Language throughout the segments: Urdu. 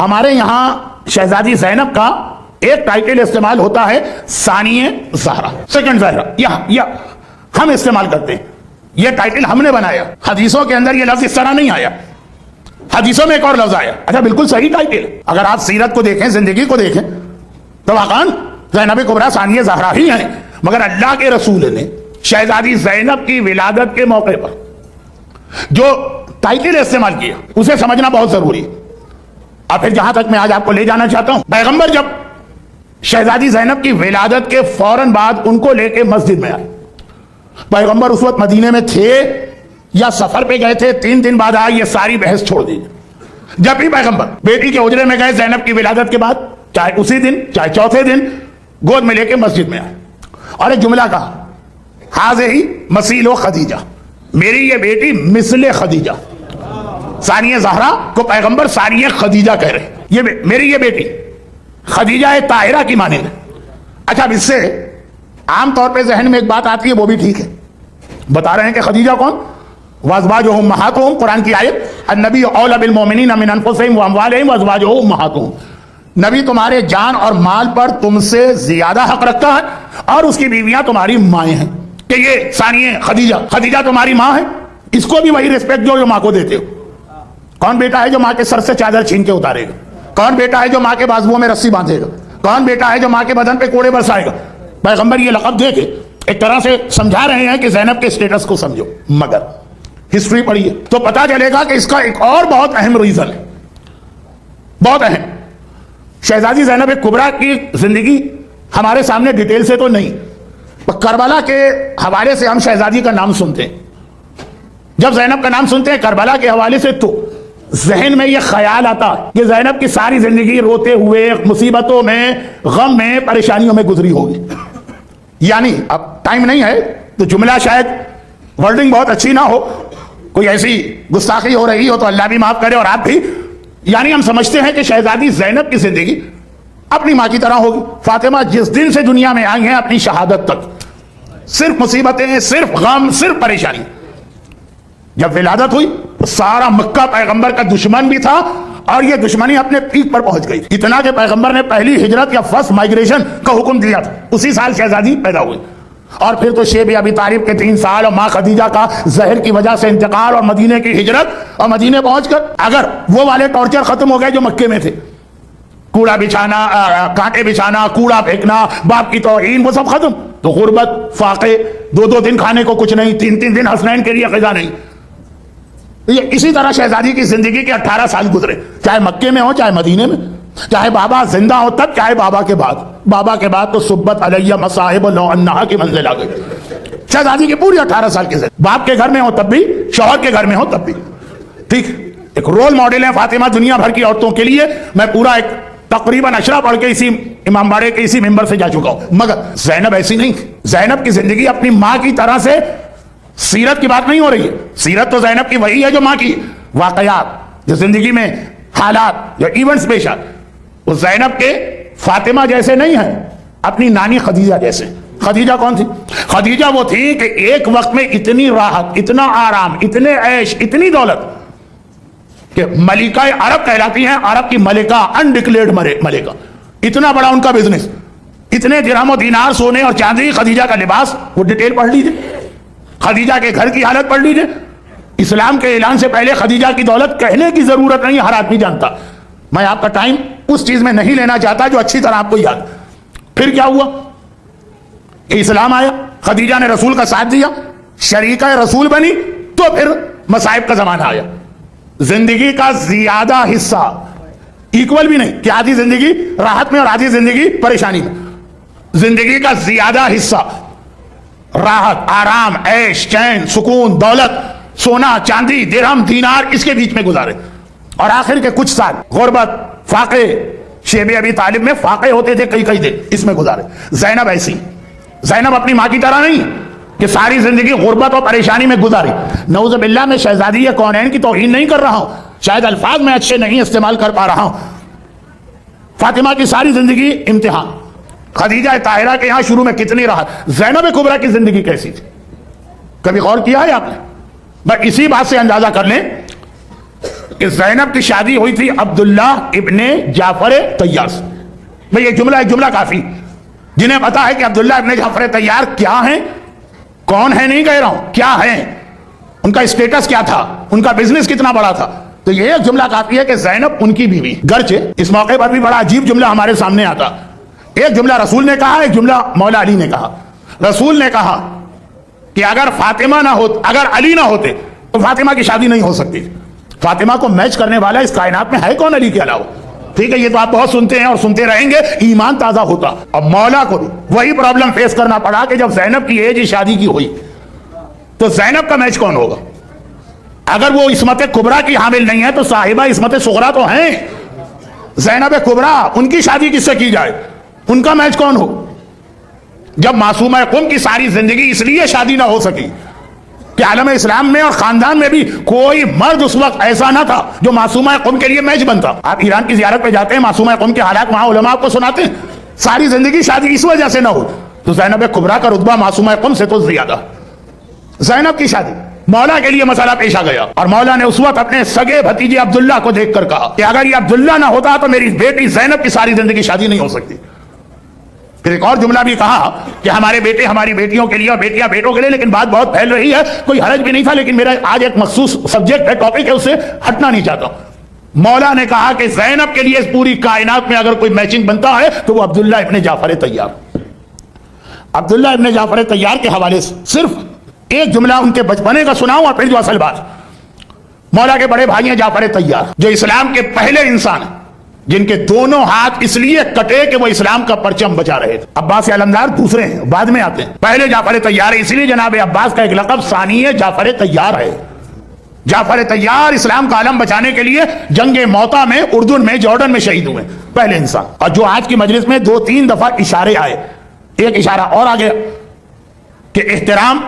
ہمارے یہاں شہزادی زینب کا ایک ٹائٹل استعمال ہوتا ہے ثانیہ زہرا، سیکنڈ زہرا، یا ہم استعمال کرتے ہیں، یہ ٹائٹل ہم نے بنایا، حدیثوں کے اندر یہ لفظ اس طرح نہیں آیا، حدیثوں میں ایک اور لفظ آیا۔ اچھا بالکل صحیح ٹائٹل، اگر آپ سیرت کو دیکھیں، زندگی کو دیکھیں تو واقعاً زینب کبریٰ ثانیہ زہرا ہی ہیں، مگر اللہ کے رسول نے شہزادی زینب کی ولادت کے موقع پر جو ٹائٹل استعمال کیا اسے سمجھنا بہت ضروری ہے۔ اور پھر جہاں تک میں آج آپ کو لے جانا چاہتا ہوں، پیغمبر جب شہزادی زینب کی ولادت کے فوراً بعد ان کو لے کے مسجد میں آئے، پیغمبر اس وقت مدینے میں تھے یا سفر پہ گئے تھے، 3 دن بعد آئے، یہ ساری بحث چھوڑ دیجیے۔ جب بھی پیغمبر بیٹی کے حجرے میں گئے زینب کی ولادت کے بعد، چاہے اسی دن چاہے چوتھے دن، گود میں لے کے مسجد میں آئے اور ایک جملہ کہا، ہذہ مثیل خدیجہ، میری یہ بیٹی مثل خدیجہ۔ ثانیہ زہرا کو پیغمبر ثانیہ خدیجہ کہہ رہے ہیں، یہ میری یہ بیٹی خدیجہ طاہرہ کی مانند ہے۔ اچھا اب اس سے عام طور پہ ذہن میں ایک بات آتی ہے، وہ بھی ٹھیک ہے، بتا رہے ہیں کہ خدیجہ کون؟ وازواجہم امہاتہم، قرآن کی آیت، النبی اولی بالمؤمنین من انفسہم واموالہم وازواجہم امہاتہم، نبی تمہارے جان اور مال پر تم سے زیادہ حق رکھتا ہے اور اس کی بیویاں تمہاری مائیں ہیں، کہ یہ ثانیہ خدیجہ تمہاری ماں ہے، اس کو بھی وہی ریسپیکٹ جو ماں کو دیتے ہو۔ کون بیٹا ہے جو ماں کے سر سے چادر چھین کے اتارے گا؟ کون بیٹا ہے جو ماں کے بازوؤں میں رسی باندھے گا؟ کون بیٹا ہے جو ماں کے بدن پہ کوڑے برسائے گا؟ پیغمبر یہ لقب دے کے ایک طرح سے سمجھا رہے ہیں کہ زینب کے اسٹیٹس کو سمجھو، مگر ہسٹری پڑھیے تو پتا چلے گا کہ اس کا ایک اور بہت اہم ریزن ہے، بہت اہم۔ شہزادی زینب کبریٰ کی زندگی ہمارے سامنے ڈیٹیل سے تو نہیں، کربلا کے حوالے سے ہم شہزادی کا نام سنتے ہیں، جب زینب کا نام سنتے ہیں کربلا کے حوالے سے تو ذہن میں یہ خیال آتا کہ زینب کی ساری زندگی روتے ہوئے، مصیبتوں میں، غم میں، پریشانیوں میں گزری ہوگی۔ یعنی اب ٹائم نہیں ہے تو جملہ شاید ورڈنگ بہت اچھی نہ ہو، کوئی ایسی گستاخی ہو رہی ہو تو اللہ بھی معاف کرے اور آپ بھی، یعنی ہم سمجھتے ہیں کہ شہزادی زینب کی زندگی اپنی ماں کی طرح ہوگی۔ فاطمہ جس دن سے دنیا میں آئی ہیں اپنی شہادت تک صرف مصیبتیں، صرف غم، صرف پریشانی۔ جب ولادت ہوئی تو سارا مکہ پیغمبر کا دشمن بھی تھا اور یہ دشمنی اپنے پیک پر پہنچ گئی، اتنا کہ پیغمبر نے پہلی ہجرت یا فرسٹ مائگریشن کا حکم دیا تھا، اسی سال شہزادی پیدا ہوئی۔ اور پھر تو شیب ابی طالب کے 3 سال اور ماں خدیجہ کا زہر کی وجہ سے انتقال اور مدینے کی ہجرت، اور مدینے پہنچ کر اگر وہ والے ٹارچر ختم ہو گئے جو مکے میں تھے، کوڑا بچھانا، کانٹے بچھانا، کوڑا پھینکنا، باپ کی توہین، وہ سب ختم، تو غربت، فاقے، 2 دن کھانے کو کچھ نہیں، 3 دن حسنین کے لیے غذا نہیں۔ یہ اسی طرح شہزادی کی زندگی کے 18 سال گزرے، چاہے مکے میں ہو چاہے مدینے میں، چاہے بابا زندہ ہو تب چاہے بابا کے بعد۔ بابا کے بعد تو صبت علیہ مصائب لو انہا کی منزل آ گئی۔ شہزادی کی پوری 18 سال کی زندگی، باپ کے گھر میں ہو تب بھی، شوہر کے گھر میں ہو تب بھی، ٹھیک، ایک رول ماڈل ہے فاطمہ دنیا بھر کی عورتوں کے لیے۔ میں پورا ایک تقریباً اشرا پڑھ کے اسی امام باڑے کے اسی ممبر سے جا چکا ہوں، مگر زینب ایسی نہیں۔ زینب کی زندگی اپنی ماں کی طرح سے، سیرت کی بات نہیں ہو رہی ہے، سیرت تو زینب کی وہی ہے جو ماں کی، واقعات جو زندگی میں حالات جو ایونٹس پیش آئے وہ زینب کے فاطمہ جیسے نہیں ہیں، اپنی نانی خدیجہ جیسے۔ خدیجہ کون تھی؟ خدیجہ وہ تھی کہ ایک وقت میں اتنی راحت، اتنا آرام، اتنے عیش، اتنی دولت کہ ملکہ عرب کہلاتی ہیں، عرب کی ملکہ، انڈکلیئرڈ ملکہ، اتنا بڑا ان کا بزنس، اتنے درہم و دینار سونے اور چاندی، خدیجہ کا لباس، وہ ڈیٹیل پڑھ لیجیے، خدیجہ کے گھر کی حالت پڑھ لیجیے۔ اسلام کے اعلان سے پہلے خدیجہ کی دولت کہنے کی ضرورت نہیں، ہر آدمی جانتا۔ میں آپ کا ٹائم اس چیز میں نہیں لینا چاہتا جو اچھی طرح آپ کو یاد۔ پھر کیا ہوا کہ اسلام آیا، خدیجہ نے رسول کا ساتھ دیا، شریکہ رسول بنی، تو پھر مصائب کا زمانہ آیا۔ زندگی کا زیادہ حصہ ایکول بھی نہیں کہ آدھی زندگی راحت میں اور آدھی زندگی پریشانی میں، زندگی کا زیادہ حصہ راحت، آرام، عیش، چین، سکون، دولت، سونا، چاندی، درہم، دینار، اس کے بیچ میں گزارے، اور آخر کے کچھ سال غربت، فاقے، شیب ابی طالب میں فاقے ہوتے تھے کئی دن، اس میں گزارے۔ زینب ایسی، زینب اپنی ماں کی طرح نہیں کہ ساری زندگی غربت اور پریشانی میں گزاری۔ نعوذ باللہ میں شہزادی کونین کی توہین نہیں کر رہا ہوں، شاید الفاظ میں اچھے نہیں استعمال کر پا رہا ہوں۔ فاطمہ کی ساری زندگی امتحان، خدیجہ طاہرہ کے یہاں شروع میں کتنی راحت، زینب کبریٰ کی زندگی کیسی تھی؟ کبھی غور کیا ہے آپ نے؟ بس اسی بات سے اندازہ کر لیں کہ زینب کی شادی ہوئی تھی عبداللہ ابن جعفر طیار سے. بھئی ایک جملہ کافی. جنہیں پتا ہے کہ عبداللہ ابن جعفر طیار کیا ہیں, کون ہے نہیں کہہ رہا ہوں, کیا ہیں, ان کا اسٹیٹس کیا تھا, ان کا بزنس کتنا بڑا تھا, تو یہ ایک جملہ کافی ہے کہ زینب ان کی بیوی. گرچہ اس موقع پر بھی بڑا عجیب جملہ ہمارے سامنے آتا. ایک جملہ رسول نے کہا, ایک جملہ مولا علی نے کہا. رسول نے کہا کہ اگر فاطمہ نہ ہوتے, اگر علی نہ ہوتے تو فاطمہ کی شادی نہیں ہو سکتی. فاطمہ کو میچ کرنے والا اس کائنات میں ہے کون علی کے علاوہ؟ ٹھیک ہے, یہ تو آپ بہت سنتے ہیں اور سنتے رہیں گے, ایمان تازہ ہوتا. اب مولا کو بھی وہی پرابلم فیس کرنا پڑا کہ جب زینب کی ایج شادی کی ہوئی تو زینب کا میچ کون ہوگا؟ اگر وہ عصمت کبریٰ کی حامل نہیں ہے تو صاحبہ عصمت صغریٰ تو ہیں. زینب کبریٰ, ان کی شادی کس سے کی جائے, ان کا میچ کون ہو؟ جب معصومہ قم کی ساری زندگی اس لیے شادی نہ ہو سکی کہ عالم اسلام میں اور خاندان میں بھی کوئی مرد اس وقت ایسا نہ تھا جو معصومہ قم کے لیے میچ بنتا. آپ ایران کی زیارت پہ جاتے ہیں, معصومہ قم کے حالات وہاں علماء کو سناتے ہیں. ساری زندگی شادی اس وجہ سے نہ ہو, تو زینب کبریٰ کا رتبہ معصومہ قم سے تو زیادہ. زینب کی شادی مولا کے لیے مسئلہ پیش آ گیا, اور مولا نے اس وقت اپنے سگے بھتیجے عبداللہ کو دیکھ کر کہا کہ اگر یہ عبداللہ نہ ہوتا تو میری بیٹی زینب کی ساری زندگی شادی نہیں ہو سکتی. پھر ایک اور جملہ بھی کہا کہ ہمارے بیٹے ہماری بیٹیوں کے لیے اور بیٹیاں بیٹوں کے لیے, لیکن بات بہت پھیل رہی ہے, کوئی حرج بھی نہیں تھا, لیکن میرا آج ایک مخصوص سبجیکٹ ہے, ٹاپک ہے, اس سے ہٹنا نہیں چاہتا. مولا نے کہا کہ زینب کے لیے اس پوری کائنات میں اگر کوئی میچنگ بنتا ہے تو وہ عبداللہ ابن جعفر طیار. عبداللہ ابن جعفر طیار کے حوالے سے صرف ایک جملہ ان کے بچپنے کا سناؤں, اور پھر جو اصل بات. مولا کے بڑے بھائی ہیں جعفر طیار, جو اسلام کے پہلے انسان ہیں جن کے دونوں ہاتھ اس لیے کٹے کہ وہ اسلام کا پرچم بچا رہے تھے. عباس علمدار دوسرے ہیں, بعد میں آتے ہیں, پہلے جعفر طیار ہے, اس لیے جناب عباس کا ایک لقب ثانی جعفر طیار ہے. جعفر طیار اسلام کا علم بچانے کے لیے جنگ موتا میں, اردن میں, جارڈن میں شہید ہوئے, پہلے انسان. اور جو آج کی مجلس میں 2-3 دفعہ اشارے آئے, ایک اشارہ اور آ گیا کہ احترام,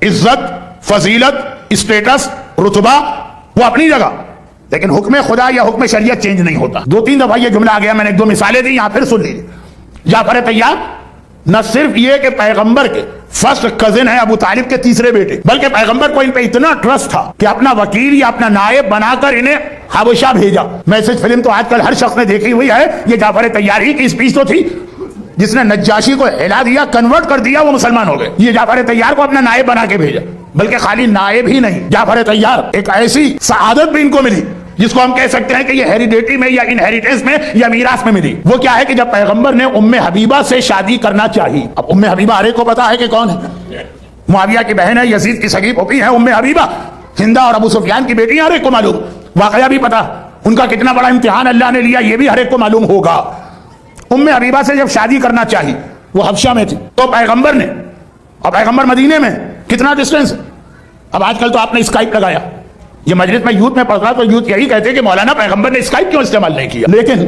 عزت, فضیلت, اسٹیٹس, رتبہ وہ اپنی جگہ, لیکن حکم خدا یا حکم شریعت چینج نہیں ہوتا. 2-3 دفعہ یہ جملہ آ گیا, میں نے 2 مثالیں دی, یہاں پھر سن لیجیے. جعفر طیار نہ صرف یہ کہ پیغمبر کے فرسٹ کزن ہے, ابو طالب کے تیسرے بیٹے, بلکہ پیغمبر کو ان پہ اتنا ٹرسٹ تھا کہ اپنا وکیل یا اپنا نائب بنا کر انہیں حبشہ بھیجا. میسج فلم تو آج کل ہر شخص نے دیکھی ہوئی ہے, یہ جعفر طیار ہی کی اسپیچ تو تھی جس نے نجاشی کو ہلا دیا, کنورٹ کر دیا, وہ مسلمان ہو گئے. یہ جعفر طیار کو اپنا نائب بنا کے بھیجا, بلکہ خالی نائب ہی نہیں, جعفر طیار ایک ایسی سعادت بھی ان کو ملی جس کو ہم کہہ سکتے ہیں کہ یہ ہیریڈیٹی میں یا انہیریٹنس میں یا میراث میں ملی. وہ کیا ہے کہ جب پیغمبر نے ام حبیبہ سے شادی کرنا چاہی, اب ام حبیبہ ہر ایک کو پتا ہے کہ کون ہے, معاویہ کی بہن ہے, یزید کی سگی پھوپھی ہے ام حبیبہ, ہندا اور ابو سفیان کی بیٹی, ہر ایک کو معلوم, واقعہ بھی پتا, ان کا کتنا بڑا امتحان اللہ نے لیا یہ بھی ہر ایک کو معلوم ہوگا. ام حبیبہ سے جب شادی کرنا چاہی, وہ حبشہ میں تھی, تو پیغمبر نے, اور پیغمبر مدینے میں, کتنا ڈسٹینس. اب آج کل تو آپ نے اسکائپ لگایا, یہ مجلس میں یوتھ میں پڑھتا تو یوتھ یہی کہتے کہ مولانا پیغمبر نے اسکائپ کیوں استعمال نہیں کیا, لیکن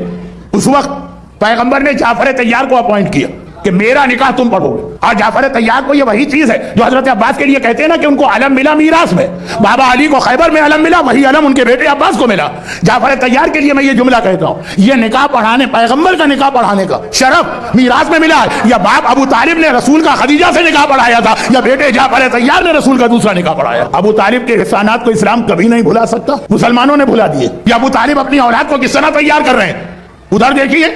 اس وقت پیغمبر نے جعفر طیار کو اپوائنٹ کیا کہ میرا نکاح تم پڑھو گے. اور جعفر طیار کو یہ وہی چیز ہے جو حضرت عباس کے لیے کہتے ہیں نا کہ ان کو علم ملا میراث میں, بابا علی کو خیبر میں علم ملا, وہی علم ان کے بیٹے عباس کو ملا. جعفر طیار کے لیے میں یہ جملہ کہتا ہوں, یہ نکاح پڑھانے, پیغمبر کا نکاح پڑھانے کا شرف میراث میں ملا ہے, یا باپ ابو طالب نے رسول کا خدیجہ سے نکاح پڑھایا تھا, یا بیٹے جعفر طیار نے رسول کا دوسرا نکاح پڑھایا. ابو طالب کے احسانات کو اسلام کبھی نہیں بھلا سکتا, مسلمانوں نے بھلا دیے. یا ابو طالب اپنی اولاد کو کس طرح تیار کر رہے ہیں, ادھر دیکھیے,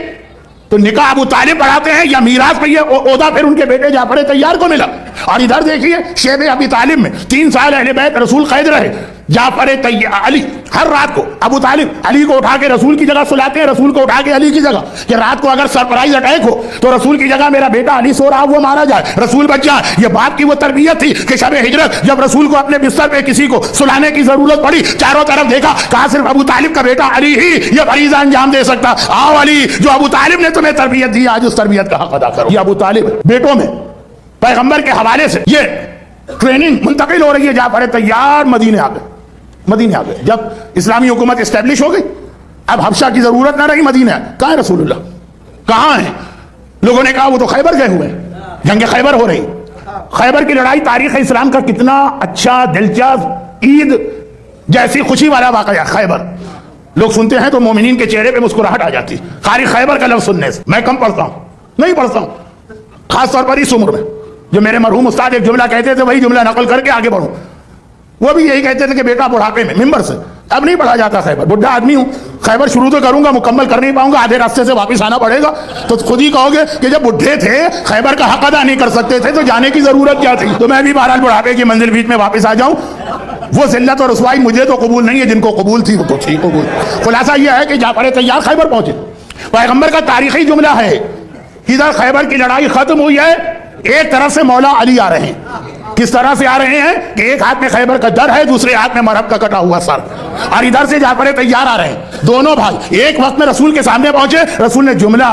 تو نکاح ابو طالب پڑھاتے ہیں, یا میراث میں یہ عہدہ پھر ان کے بیٹے جعفر طیار کو ملا. اور ادھر دیکھیے شیب ابی طالب میں 3 سال اہل بیت رسول قید رہے. جعفر علی ہر رات کو ابو طالب علی کو اٹھا کے رسول کی جگہ سلاتے ہیں, رسول کو اٹھا کے علی کی جگہ, کہ رات کو اگر سرپرائز اٹیک ہو تو رسول کی جگہ میرا بیٹا علی سو رہا, وہ مارا جائے, رسول بچ جائے. یہ باپ کی وہ تربیت تھی کہ شب ہجرت جب رسول کو اپنے بستر پہ کسی کو سلانے کی ضرورت پڑی, چاروں طرف دیکھا, کہا صرف ابو طالب کا بیٹا علی ہی یہ فریضہ انجام دے سکتا. آؤ علی, جو ابو طالب نے تمہیں تربیت دی, آج اس تربیت کا حق ادا کرو. یہ ابو طالب بیٹوں میں پیغمبر کے حوالے سے یہ ٹریننگ منتقل ہو رہی ہے. جعفر طیار مدینے آ گئے, مدینے آ گئے. جب اسلامی حکومت اسٹیبلش ہو گئی, اب حبشہ کی ضرورت نہ رہی, مدینے آئے. کہاں ہے رسول اللہ, کہاں ہیں؟ لوگوں نے کہا وہ تو خیبر گئے ہوئے ہیں, جنگ خیبر ہو رہی. خیبر کی لڑائی تاریخ اسلام کا کتنا اچھا, دلچسپ, عید جیسی خوشی والا واقعہ. خیبر لوگ سنتے ہیں تو مومنین کے چہرے پہ مسکراہٹ آ جاتی خالی خیبر کا لفظ سننے سے. میں کم پڑھتا ہوں, نہیں پڑھتا ہوں, خاص طور پر اس عمر میں. جو میرے مرحوم استاد ایک جملہ کہتے تھے وہی جملہ نقل کر کے آگے بڑھوں. وہ بھی یہی کہتے تھے کہ بیٹا بڑھاپے میں ممبر سے اب نہیں پڑھا جاتا خیبر، بڈھا آدمی ہوں، خیبر شروع تو کروں گا، مکمل کر نہیں پاؤں گا، آدھے راستے سے واپس آنا پڑے گا، تو خود ہی کہو گے کہ جب بڈھے تھے خیبر کا حق ادا نہیں کر سکتے تھے تو جانے کی ضرورت کیا تھی؟ تو میں بھی بہرحال بڑھاپے کی منزل بیچ میں واپس آ جاؤں، وہ ذلت اور رسوائی مجھے تو قبول نہیں ہے، جن کو قبول تھی وہ تو تھی قبول۔ خلاصہ یہ ہے کہ جعفر طیار خیبر پہنچے، پیغمبر کا تاریخی جملہ ہے، ادھر خیبر کی لڑائی ختم ہوئی ہے، ایک طرف سے مولا علی آ رہے ہیں۔ کس طرح سے آ رہے ہیں کہ ایک ہاتھ میں خیبر کا در ہے، دوسرے ہاتھ میں مرہب کا کٹا ہوا سر، اور ادھر سے جعفر طیار آ رہے ہیں، دونوں بھائی ایک وقت میں رسول کے سامنے پہنچے۔ رسول نے جملہ،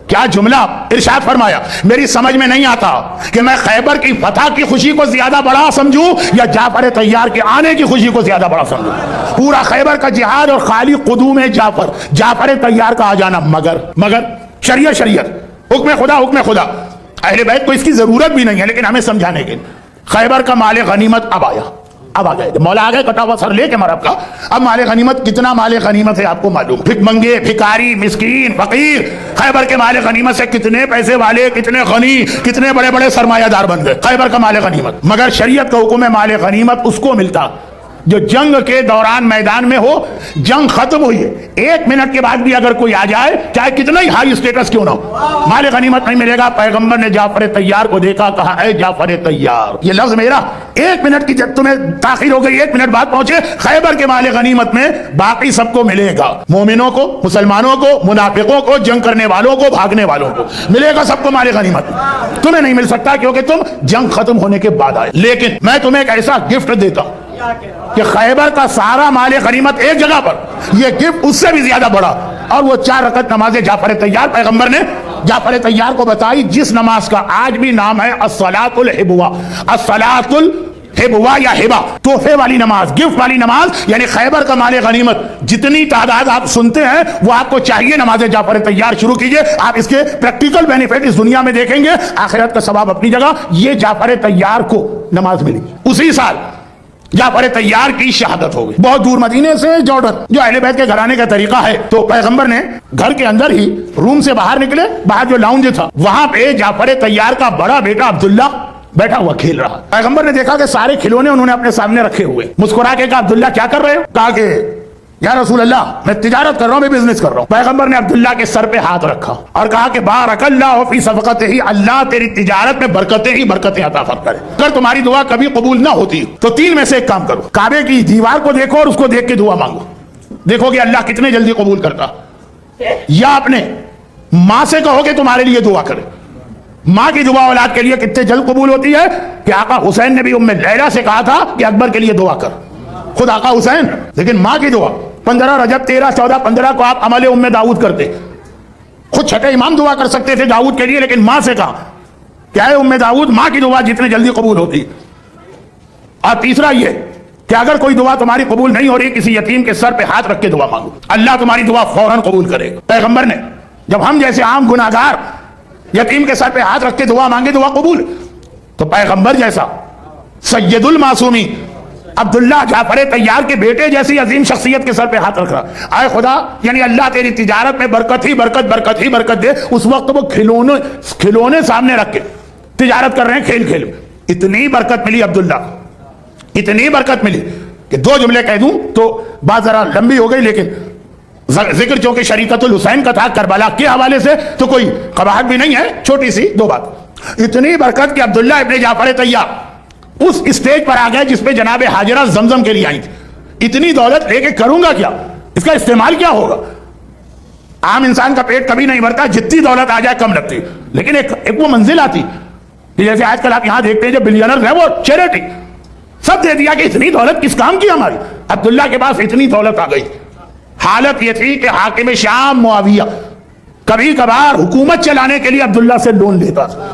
کیا جملہ ارشاد فرمایا، میری سمجھ میں نہیں آتا کہ میں خیبر کی فتح کی خوشی کو زیادہ بڑا سمجھوں یا جعفر طیار کے آنے کی خوشی کو زیادہ بڑا سمجھوں۔ پورا خیبر کا جہاد اور خالی قدوم جعفر طیار کا آ جانا، مگر شریعت حکم خدا، اہل بیت کو اس کی ضرورت بھی نہیں ہے، لیکن ہمیں سمجھانے کے خیبر کا مال غنیمت اب آ گئے، مولا آ گئے کٹا ہوا سر لے کے مرہب کا۔ اب مال غنیمت، کتنا مال غنیمت ہے آپ کو معلوم، بھک منگے، بھکاری، مسکین، فقیر، خیبر کے مال غنیمت سے کتنے پیسے والے، کتنے غنی، کتنے بڑے بڑے سرمایہ دار بن گئے خیبر کا مال غنیمت۔ مگر شریعت کا حکم ہے مال غنیمت اس کو ملتا جو جنگ کے دوران میدان میں ہو، جنگ ختم ہوئی ہے، 1 منٹ کے بعد بھی اگر کوئی آ جائے چاہے کتنا ہی ہائی اسٹیٹس کیوں نہ ہو، مال غنیمت نہیں ملے گا۔ پیغمبر نے جعفر طیار کو دیکھا، کہا اے جعفر طیار، یہ لفظ میرا 1 منٹ کی، جب تمہیں تاخیر ہو گئی 1 منٹ بعد پہنچے، خیبر کے مال غنیمت میں باقی سب کو ملے گا، مومنوں کو، مسلمانوں کو، منافقوں کو، جنگ کرنے والوں کو، بھاگنے والوں کو ملے گا، سب کو مال غنیمت، تمہیں نہیں مل سکتا کیونکہ تم جنگ ختم ہونے کے بعد آئے۔ لیکن میں تمہیں ایک ایسا گفٹ دیتا ہوں کہ خیبر کا سارا مال غنیمت ایک جگہ پر، یہ گفٹ اس سے بھی زیادہ بڑا، اور وہ 4 رکعت نماز جعفر طیار پیغمبر نے جعفر طیار کو بتائی، جس نماز کا آج بھی نام ہے الصلاۃ الحبوہ، الصلاۃ الحبوہ یا ہبہ، تحفے والی نماز، گفٹ والی نماز، یعنی خیبر کا مال غنیمت جتنی تعداد آپ سنتے ہیں وہ آپ کو چاہیے نماز جعفر طیار شروع کیجئے، آپ اس کے پریکٹیکل بینیفٹ اس دنیا میں دیکھیں گے، آخرت کا ثواب اپنی جگہ۔ یہ جعفر طیار کو نماز ملی، اسی سال جعفر طیار کی شہادت ہو گئی، بہت دور مدینے سے جارڈن، جو اہل بیت کے گھرانے کا طریقہ ہے، تو پیغمبر نے گھر کے اندر ہی روم سے باہر نکلے، باہر جو لاؤنج تھا وہاں پہ جعفر طیار کا بڑا بیٹا عبداللہ بیٹھا ہوا کھیل رہا۔ پیغمبر نے دیکھا کہ سارے کھلونے انہوں نے اپنے سامنے رکھے ہوئے، مسکرا کے کہا عبداللہ کیا کر رہے ہو؟ کہا کہ یا رسول اللہ میں تجارت کر رہا ہوں، میں بزنس کر رہا ہوں۔ پیغمبر نے عبداللہ کے سر پہ ہاتھ رکھا اور کہا کہ بارک اللہ فی صفقتہ، اللہ تیری تجارت میں برکتیں عطا فرمائے۔ اگر تمہاری دعا کبھی قبول نہ ہوتی تو 3 میں سے ایک کام کرو، کعبے کی دیوار کو دیکھو اور اس کو دیکھ کے دعا مانگو، دیکھو کہ اللہ کتنے جلدی قبول کرتا، یا اپنے ماں سے کہو کہ تمہارے لیے دعا کرے، ماں کی دعا اولاد کے لیے کتنے جلد قبول ہوتی ہے کہ آقا حسین نے بھی ام لیلہ سے کہا تھا کہ اکبر کے لیے دعا کر، خود آقا حسین، لیکن ماں کی دعا 15 رجب 13 14 15 کو آپ عمل ام داؤد کرتے، خود چھٹے امام دعا کر سکتے تھے داؤد کے لیے، لیکن ماں سے کہا کیا ہے ام داؤد، ماں کی دعا جتنے جلدی قبول ہوتی۔ اور تیسرا یہ کہ اگر کوئی دعا تمہاری قبول نہیں ہو رہی، کسی یتیم کے سر پہ ہاتھ رکھ کے دعا مانگو، اللہ تمہاری دعا فوراً قبول کرے گا۔ پیغمبر نے جب ہم جیسے عام گناہگار یتیم کے سر پہ ہاتھ رکھ کے دعا مانگے دعا قبول، تو پیغمبر جیسا سید المعصومین عبداللہ جعفر طیار کے بیٹے جیسی عظیم شخصیت کے سر پہ ہاتھ رکھ رہا، آئے خدا یعنی اللہ تیری تجارت میں برکت ہی برکت دے۔ اس وقت وہ کھلونے سامنے رکھ کے تجارت کر رہے ہیں، کھیل اتنی برکت ملی عبداللہ، اتنی برکت ملی کہ 2 جملے کہہ دوں تو بات ذرا لمبی ہو گئی، لیکن ذکر چونکہ شریکت الحسین کا تھا کربلا کے حوالے سے تو کوئی قباحت بھی نہیں ہے، چھوٹی سی 2 بات۔ اتنی برکت کہ عبداللہ ابن جعفر طیار اس اسٹیج پر آ گئے جس پہ جناب حاجرہ زمزم کے لیے آئی تھی، اتنی دولت لے کے کروں گا کیا، اس کا استعمال کیا ہوگا؟ عام انسان کا پیٹ کبھی نہیں بھرتا، جتنی دولت آ جائے کم لگتی، لیکن ایک وہ منزل آتی کہ جیسے آج کل آپ یہاں دیکھتے ہیں جو بلینرز ہیں وہ چیریٹی سب دے دیا کہ اتنی دولت کس کام کی ہماری۔ عبداللہ کے پاس اتنی دولت آ گئی، حالت یہ تھی کہ حاکم شام معاویہ کبھی کبھار حکومت چلانے کے لیے عبداللہ سے لون لیتا تھا۔